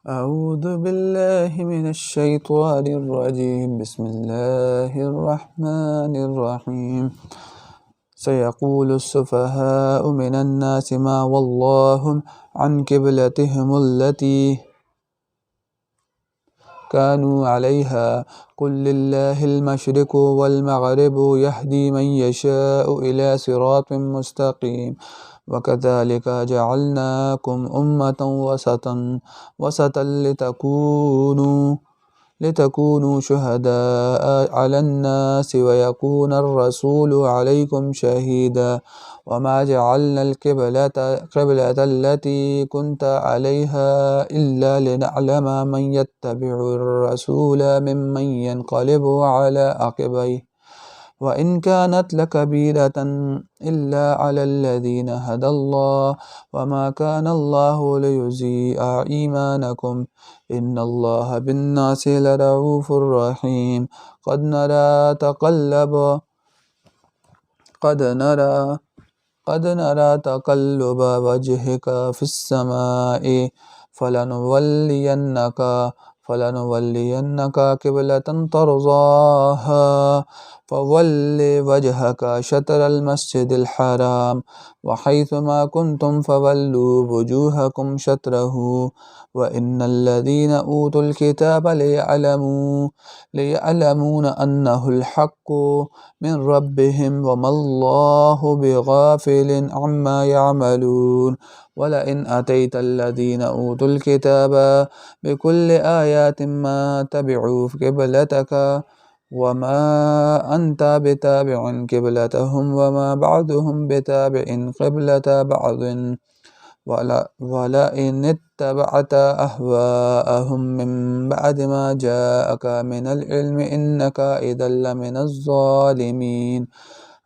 أعوذ بالله من الشيطان الرجيم. بسم الله الرحمن الرحيم. سيقول السفهاء من الناس ما ولاهم عن قبلتهم التي كانوا عليها قل لله المشرق والمغرب يهدي من يشاء إلى صراط مستقيم وكذلك جعلناكم أمة وسطا لتكونوا شهداء على الناس ويكون الرسول عليكم شهيدا وما جعلنا القبلة التي كنت عليها إلا لنعلم من يتبع الرسول ممن ينقلب على عقبيه وإن كانت لكبيرة إلا على الذين هدى الله وما كان الله ليضيع إيمانكم إن الله بالناس لرؤوف رحيم قد نرى تقلب وجهك في السماء فلنولينك قبلة ترضاها فول وجهك شطر المسجد الحرام وحيث ما كنتم فولوا وجوهكم شطره وإن الذين أوتوا الكتاب ليعلمون أنه الحق من ربهم وما الله بغافل عما يعملون ولئن أتيت الذين أوتوا الكتاب بكل آيات ما تبعوا قبلتك وما أنت بتابع قبلتهم وما بعضهم بتابع قبلة بعض ولئن اتبعت أهواءهم من بعد ما جاءك من العلم إنك إذا لمن الظالمين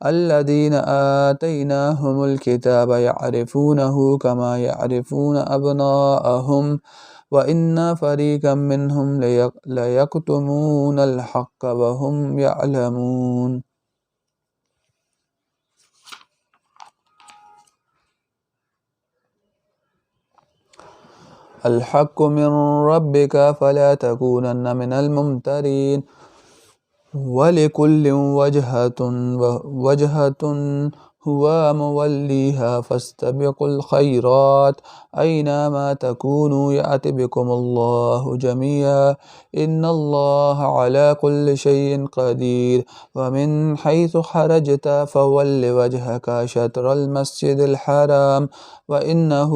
الذين آتيناهم الكتاب يعرفونه كما يعرفون أبناءهم وإن فريقا منهم ليكتمون الحق وهم يعلمون الحق من ربك فلا تكونن من الممترين ولكل وجهة هو موليها فاستبقوا الخيرات أينما تكونوا يأت بكم الله جميعا إن الله على كل شيء قدير ومن حيث خرجت فول وجهك شطر المسجد الحرام وإنه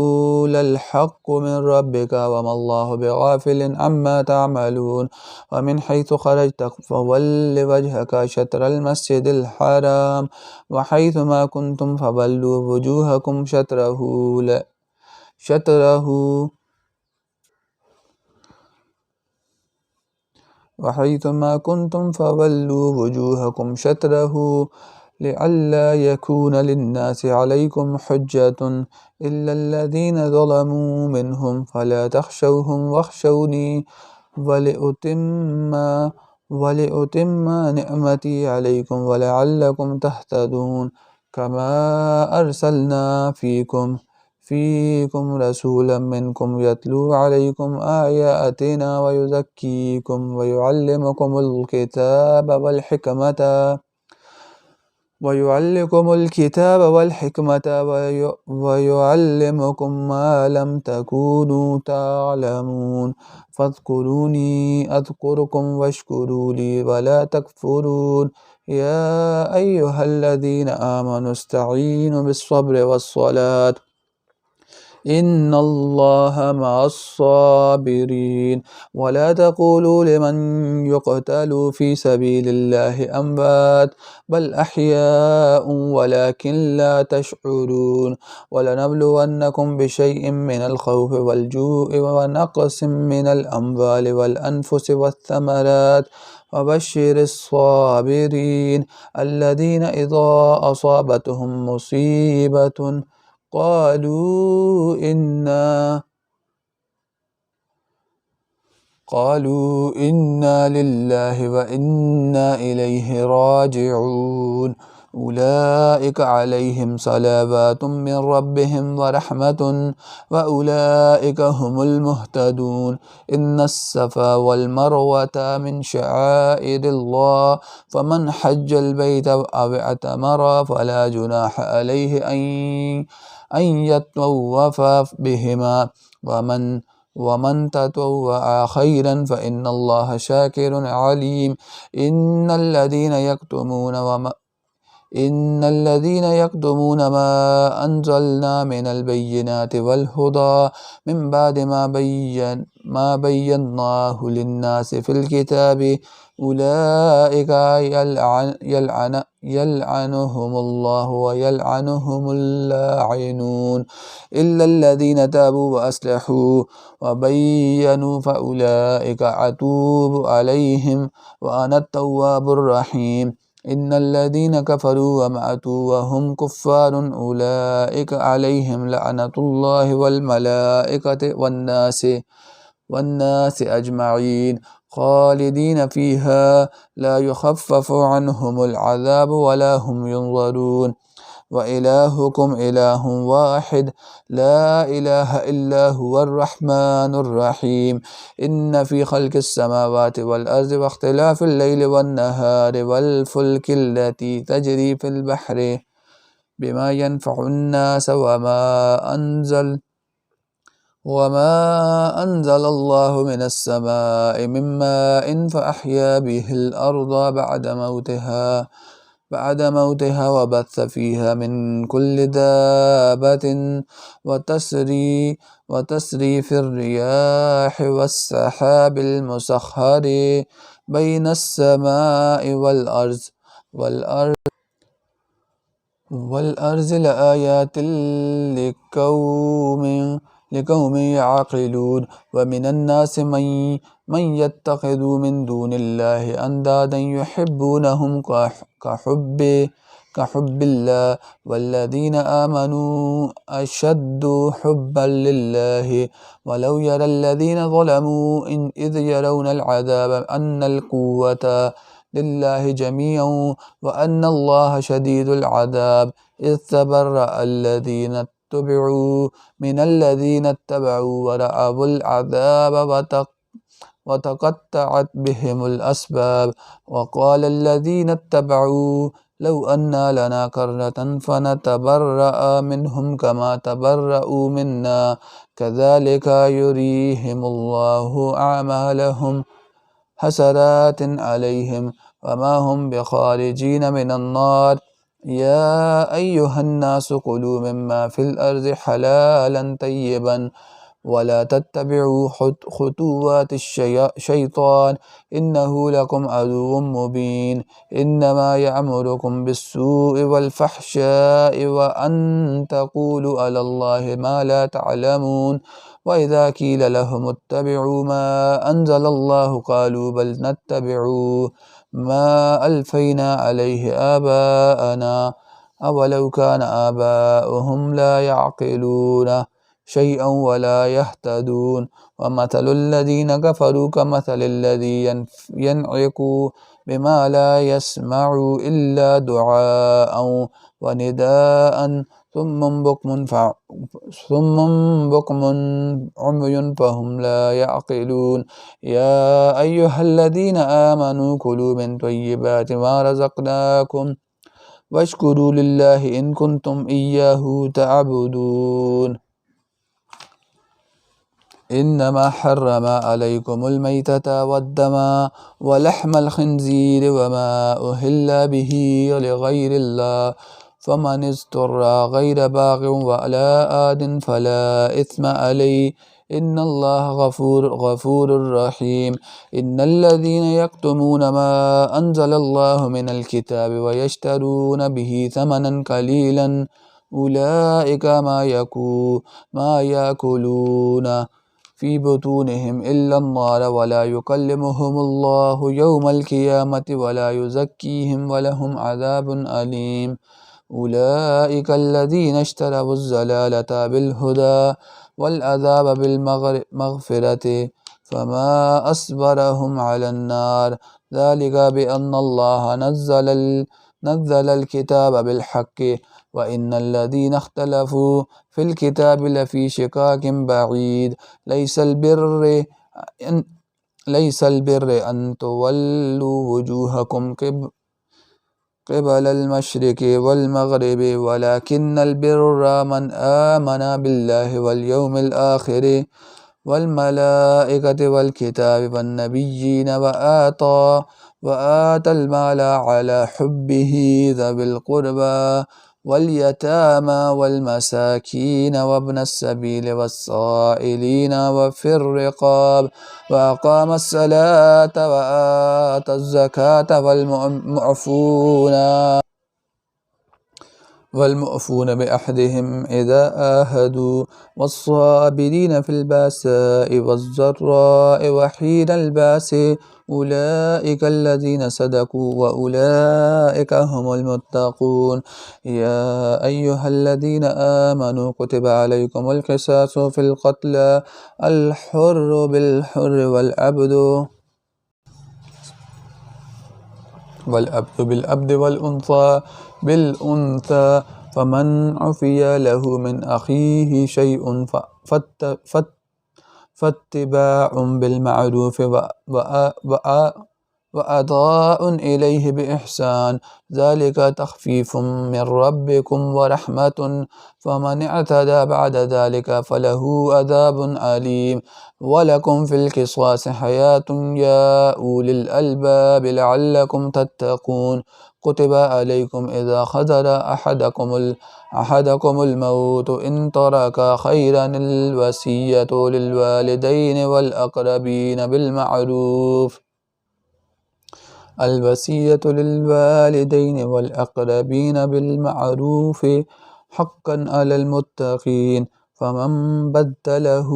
للحق من ربك وما الله بغافل عما تعملون ومن حيث خرجت فول وجهك شطر المسجد الحرام وحيث ما كنتم فولوا وجوهكم شطره وحيث ما كنتم فولوا وجوهكم شطره لئلا يكون للناس عليكم حجة إلا الذين ظلموا منهم فلا تخشوهم واخشوني ولأتم نعمتي عليكم ولعلكم تهتدون كما أرسلنا فيكم رسولا منكم يتلو عليكم آياتنا ويزكيكم ويعلمكم الكتاب والحكمة ويعلمكم ما لم تكونوا تعلمون فاذكروني أذكركم واشكروا لي ولا تكفرون يا أيها الذين آمنوا استعينوا بالصبر والصلاة إن الله مع الصابرين ولا تقولوا لمن يقتل في سبيل الله أموات بل أحياء ولكن لا تشعرون ولنبلونكم بشيء من الخوف والجوع ونقص من الأموال والأنفس والثمرات وبشر الصابرين الذين إذا أصابتهم مصيبة قالوا إنا لله وإنا إليه راجعون أولئك عليهم صلوات من ربهم ورحمة وأولئك هم المهتدون إن الصفا والمروة من شعائر الله فمن حج البيت أو اعتمر فلا جناح عليه أن يطوف بهما ومن تطوع خيرا فإن الله شاكر عليم إن الذين يكتمون ما أنزلنا من البينات والهدى من بعد ما بيناه للناس في الكتاب أولئك يلعنهم الله ويلعنهم اللاعنون إلا الذين تابوا وأصلحوا وبينوا فأولئك أتوب عليهم وأنا التواب الرحيم إن الذين كفروا وماتوا وهم كفار أولئك عليهم لعنة الله والملائكة والناس أجمعين خالدين فيها لا يخفف عنهم العذاب ولا هم ينظرون وإلهكم إله واحد لا إله إلا هو الرحمن الرحيم إن في خلق السماوات والأرض واختلاف الليل والنهار والفلك التي تجري في البحر بما ينفع الناس وما أنزل الله من السماء من ماء فأحيا به الأرض بعد موتها وبث فيها من كل دابة وتسري في الرياح والسحاب المسخر بين السماء والأرض لآيات لقوم يعقلون ومن الناس من يتخذ من دون الله أندادا يحبونهم كحب الله والذين آمنوا أشد حبا لله ولو يرى الذين ظلموا إذ يرون العذاب أن القوة لله جميعا وأن الله شديد العذاب إذ تبرأ الذين اتبعوا من الذين اتبعوا ورأوا العذاب وتقطعت بهم الأسباب وقال الذين اتبعوا لو أن لنا كرة فنتبرأ منهم كما تبرأوا منا كذلك يريهم الله أعمالهم حسرات عليهم وما هم بخارجين من النار يا أيها الناس كلوا مما في الأرض حلالا طيبا ولا تتبعوا خطوات الشيطان إنه لكم عدو مبين إنما يأمركم بالسوء والفحشاء وأن تقولوا على الله ما لا تعلمون وإذا قيل لهم اتبعوا ما أنزل الله قالوا بل نتبع ما ألفينا عليه آباءنا أولو كان آباؤهم لا يعقلون شيئا ولا يهتدون ومثل الذين كفروا كمثل الذي ينعق بما لا يسمع إلا دعاء ونداء ثم بكم عمي فهم لا يعقلون يا أيها الذين آمنوا كلوا من طيبات ما رزقناكم واشكروا لله إن كنتم إياه تعبدون إنما حرم عليكم الميتة والدم ولحم الخنزير وما أهل به لغير الله فمن اضطر غير باغ ولا آد فلا إثم عليه إن الله غفور رحيم إن الذين يكتمون ما أنزل الله من الكتاب ويشترون به ثمنا قليلا أولئك ما يأكلون في بطونهم إلا النار ولا يكلمهم الله يوم القيامة ولا يزكيهم ولهم عذاب أليم أولئك الذين اشتروا الضلالة بالهدى والعذاب بالمغفرة فما أصبرهم على النار ذلك بأن الله نزل الكتاب بالحق وإن الذين اختلفوا في الكتاب لفي شقاق بعيد ليس البر أن تولوا وجوهكم قبل المشرق والمغرب ولكن البر من آمن بالله واليوم الآخر والملائكة والكتاب والنبيين وآتى المال على حبه ذوي القربى واليتامى والمساكين وابن السبيل والسائلين وفي الرقاب وأقام الصلاة وآتى الزكاة والمؤفون بأحدهم إذا آهدوا والصابرين في البأساء والضراء وحين البأس أولئك الذين صدقوا وأولئك هم المتقون. يا أيها الذين آمنوا كتب عليكم القصاص في القتلى الحر بالحر والأبد بالأبد والأنثى بالأنثى فمن عفي له من أخيه شيء فاتباع بالمعروف وأداء إليه بإحسان ذلك تخفيف من ربكم ورحمة فمن اعتدى بعد ذلك فله عذاب أليم. ولكم في القصاص حياة يا أولي الألباب لعلكم تتقون. كتب عليكم إذا حضر أحدكم الموت إن ترك خيرا الوصية للوالدين والأقربين بالمعروف حقا على المتقين. فمن بدله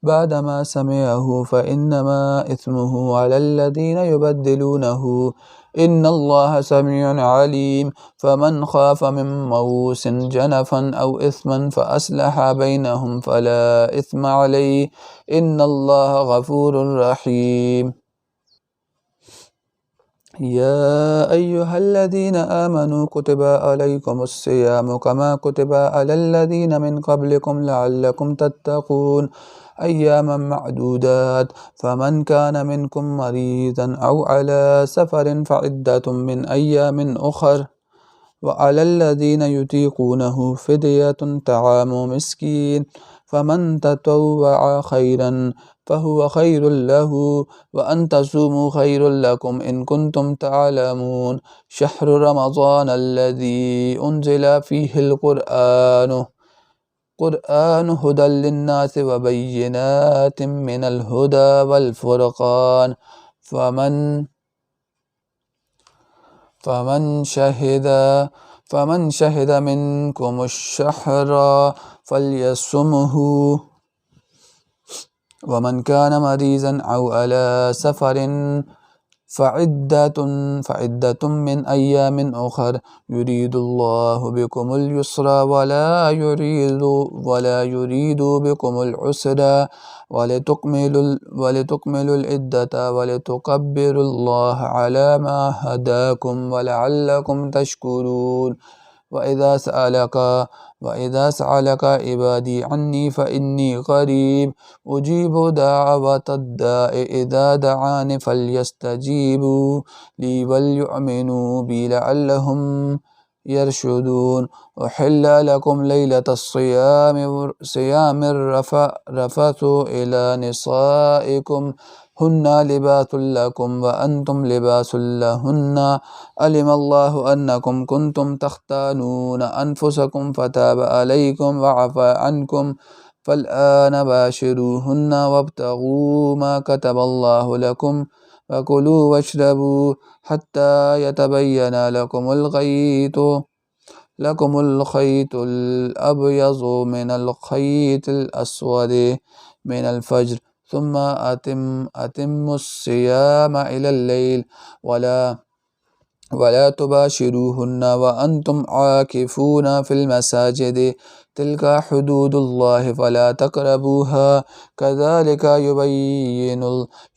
بعدما سمعه فإنما إثمه على الذين يبدلونه إن الله سميع عليم. فمن خاف من موص جنفا أو إثما فأصلح بينهم فلا إثم عليه إن الله غفور رحيم. يا أيها الذين آمنوا كتب عليكم الصيام كما كتب على الذين من قبلكم لعلكم تتقون أياما معدودات فمن كان منكم مريضا أو على سفر فعدة من أيام أخر وعلى الذين يطيقونه فدية طعام مسكين فمن تطوع خيرا فهو خير له وأن تصوموا خير لكم إن كنتم تعلمون. شهر رمضان الذي أنزل فيه القرآن هدى للناس وبينات من الهدى والفرقان فمن شهد منكم الشهر فليصمه ومن كان مريضا أو على سفر فعدة من أيام أخر يريد الله بكم اليسر ولا يريد بكم العسر ولتكملوا العدة ولتكبروا الله على ما هداكم ولعلكم تشكرون. وإذا سألك عبادي عني فإني قريب أجيب دعوة الداع إذا دعاني فليستجيبوا لي وليؤمنوا بي لعلهم يرشدون. أحل لكم ليلة الصيام الرفث إلى نسائكم هن لباس لكم وأنتم لباس لهن علم الله أنكم كنتم تختانون أنفسكم فتاب عليكم وعفى عنكم فالآن باشروهن وابتغوا ما كتب الله لكم وكلوا واشربوا حتى يتبين لكم الخيط الأبيض من الخيط الأسود من الفجر ثم أتموا الصيام إلى الليل ولا تباشروهن وأنتم عاكفون في المساجد تلك حدود الله فلا تقربوها كذلك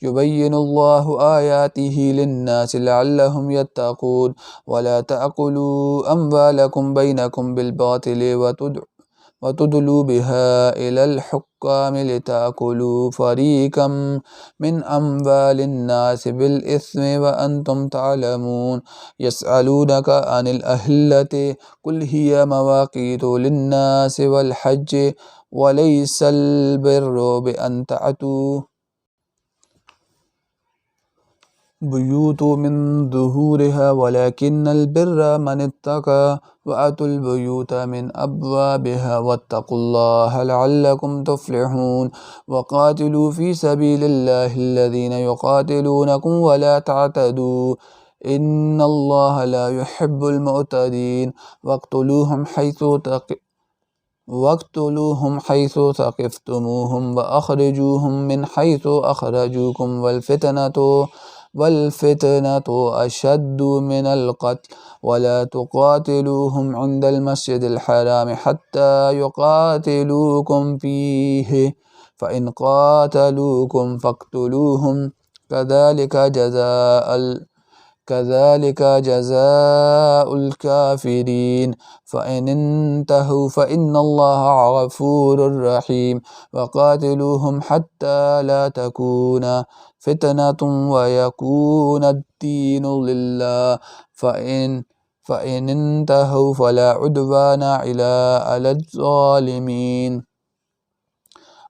يبين الله آياته للناس لعلهم يتقون ولا تأكلوا أموالكم بينكم بالباطل وتدلوا بها إلى الحكام لتأكلوا فريقا من أموال الناس بالإثم وأنتم تعلمون يسألونك عن الأهلة قل هي مواقيت للناس والحج وليس البر بأن تأتوا بيوت من ظهورها ولكن البر من اتقى وأتوا البيوت من أبوابها واتقوا الله لعلكم تفلحون وقاتلوا في سبيل الله الذين يقاتلونكم ولا تعتدوا إن الله لا يحب المعتدين واقتلوهم حيث ثقفتموهم وأخرجوهم من حيث أخرجوكم والفتنة أشد من القتل ولا تقاتلوهم عند المسجد الحرام حتى يقاتلوكم فيه فإن قاتلوكم فاقتلوهم كذلك جزاء الكافرين فإن انتهوا فإن الله غفور رحيم وقاتلوهم حتى لا تكون فتنة ويكون الدين لله فإن انتهوا فلا عدوان على الظالمين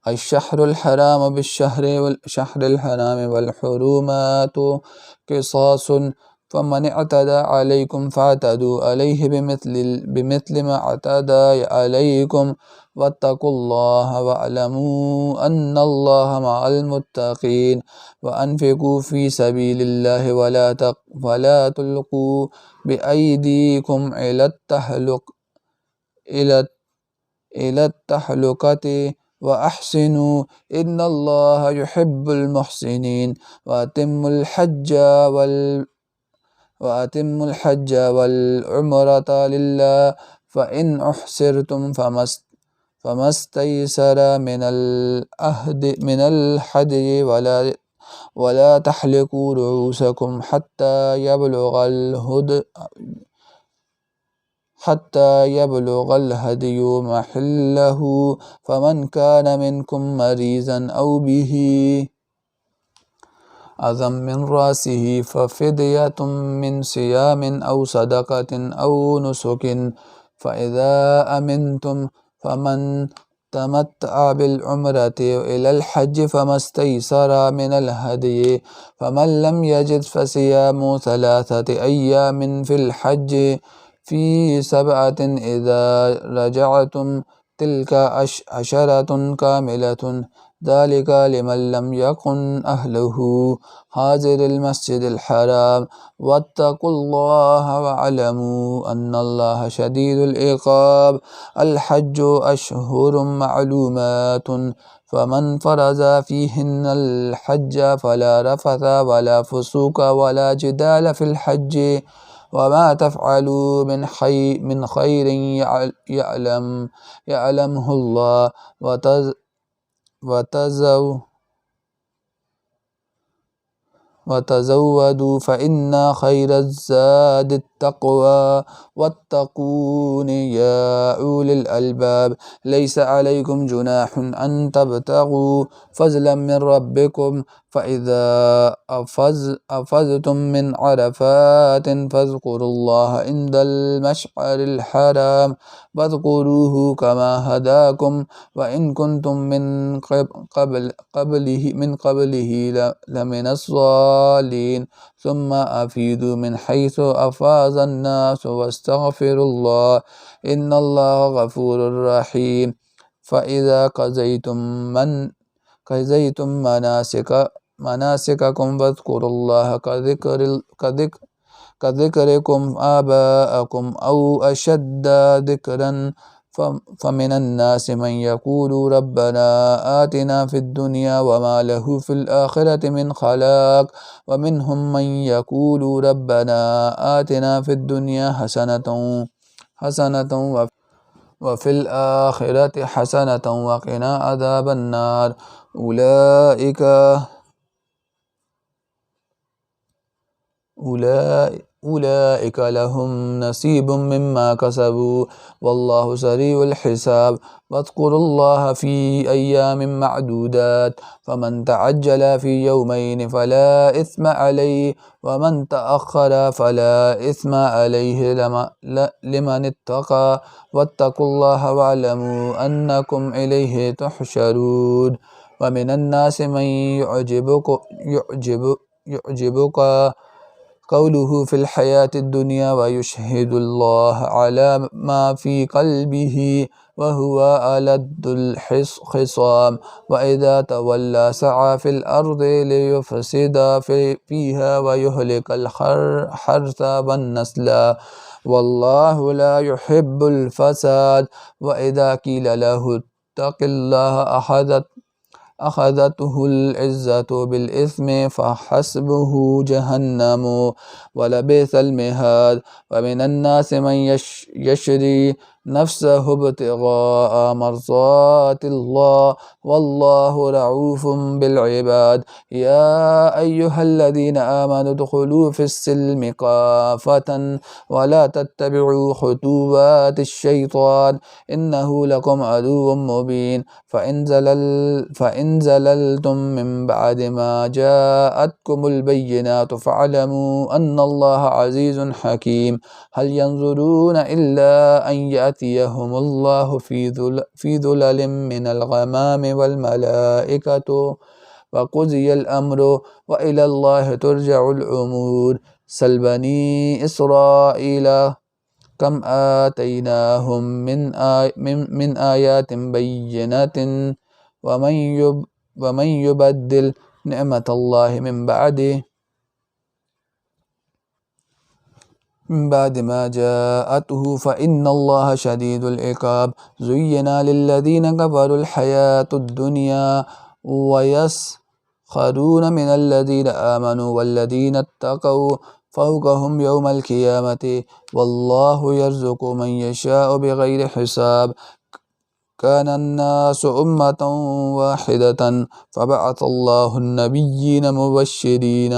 الشهر الحرام بالشهر الحرام والحرمات قصاص فمن اعتدى عليكم فاعتدوا عليه بمثل ما اعتدى عليكم واتقوا الله واعلموا أن الله مع المتقين وأنفقوا في سبيل الله ولا تلقوا بأيديكم إلى التهلكة وأحسنوا إن الله يحب المحسنين وأتموا الحج والعمرة لله فإن أحسرتم فما استيسر من الهدي ولا تحلقوا رؤوسكم حتى يبلغ الهدي محله فمن كان منكم مريضا أو به أذى من رأسه ففدية من صيام أو صدقة أو نسك فإذا أمنتم فمن تمتع بالعمرة إلى الحج فما استيسر من الهدي فمن لم يجد فصيام 3 أيام في الحج في 7 إذا رجعتم تلك 10 كاملة ذلك لمن لم يكن أهله حاضر المسجد الحرام واتقوا الله واعلموا أن الله شديد العقاب الحج أشهر معلومات فمن فرض فيهن الحج فلا رفث ولا فسوق ولا جدال في الحج وما تفعلوا من خير يعلمه الله وتزودوا فإن خير الزاد التقوى واتقون يا أولي الألباب ليس عليكم جناح أن تبتغوا فضلا من ربكم فإذا أفضتم من عرفات فاذكروا الله عند المشعر الحرام واذكروه كما هداكم وإن كنتم من قبله لمن الضالين ثم أفيدوا من حيث أفاض الناس واستغفروا الله إن الله غفور رحيم فإذا قضيتم مناسككم فاذكروا الله كذكركم آباءكم أو أشد ذكرا فمن الناس من يقول ربنا آتنا في الدنيا وما له في الآخرة من خلاق ومنهم من يقول ربنا آتنا في الدنيا حسنة وفي الآخرة حسنة وقنا عذاب النار أولئك أولئك لهم نصيب مما كسبوا والله سريع الحساب واذكروا الله في أيام معدودات فمن تعجل في يومين فلا إثم عليه ومن تأخر فلا إثم عليه لمن اتقى واتقوا الله واعلموا أنكم إليه تحشرون ومن الناس من يعجبك قوله في الحياة الدنيا ويشهد الله على ما في قلبه وهو ألد الخصام وإذا تولى سعى في الأرض ليفسد فيها ويهلك الحرث والنسل والله لا يحب الفساد وإذا قيل له اتق الله أخذته العزة بالإثم فحسبه جهنم ولبئس المهاد ومن الناس من يشري نفسه ابتغاء مرضات الله والله رعوف بالعباد يا أيها الذين آمنوا ادخلوا في السلم كافة ولا تتبعوا خطوات الشيطان إنه لكم عدو مبين فإن زللتم من بعد ما جاءتكم البينات فاعلموا أن الله عزيز حكيم هل ينظرون إلا أن يأتيهم الله في ذلل من الغمام والملائكة وقضي الأمر وإلى الله ترجع الأمور سل بني إسرائيل كم آتيناهم من آيات بينات ومن يبدل نعمة الله من بعد ما جاءته فإن الله شديد العقاب زين للذين كفروا الحياة الدنيا ويسخرون من الذين آمنوا والذين اتقوا فوقهم يوم القيامة والله يرزق من يشاء بغير حساب كان الناس أمة واحدة فبعث الله النبيين مبشرين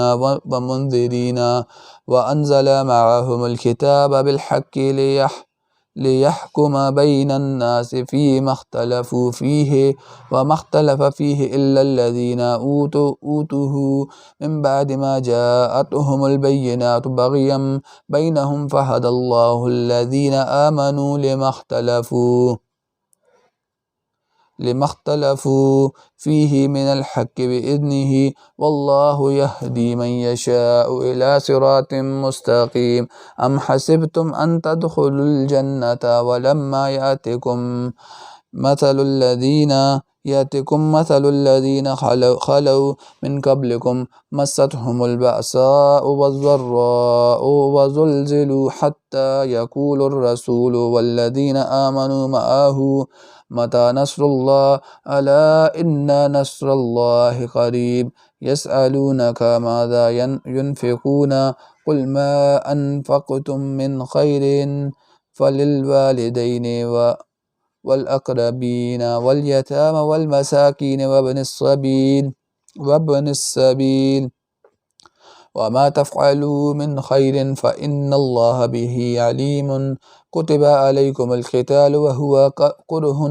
ومنذرين وأنزل معهم الكتاب بالحق ليحكم بين الناس فيما اختلفوا فيه وما اختلف فيه إلا الذين أوتوه من بعد ما جاءتهم البينات بغيا بينهم فهدى الله الذين آمنوا لما اختلفوا فيه من الحق بإذنه والله يهدي من يشاء إلى صراط مستقيم أم حسبتم أن تدخلوا الجنة ولما يأتكم مثل الذين خلوا من قبلكم مستهم البأساء والضراء وزلزلوا حتى يقول الرسول والذين آمنوا معه متى نصر الله ألا إن نصر الله قريب يسألونك ماذا ينفقون قل ما أنفقتم من خير فللوالدين والأقربين واليتامى والمساكين وابن السبيل وما تفعلوا من خير فإن الله به عليم كتب عليكم القتال وهو كره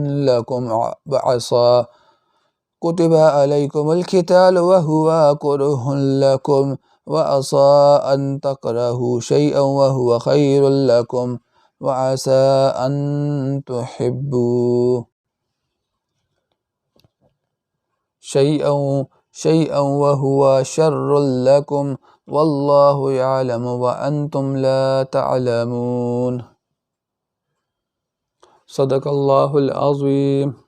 لكم وعسى أن تكرهوا شيئا وهو خير لكم وعسى أن تحبوا شيئا وهو شر لكم والله يعلم وأنتم لا تعلمون صدق الله العظيم.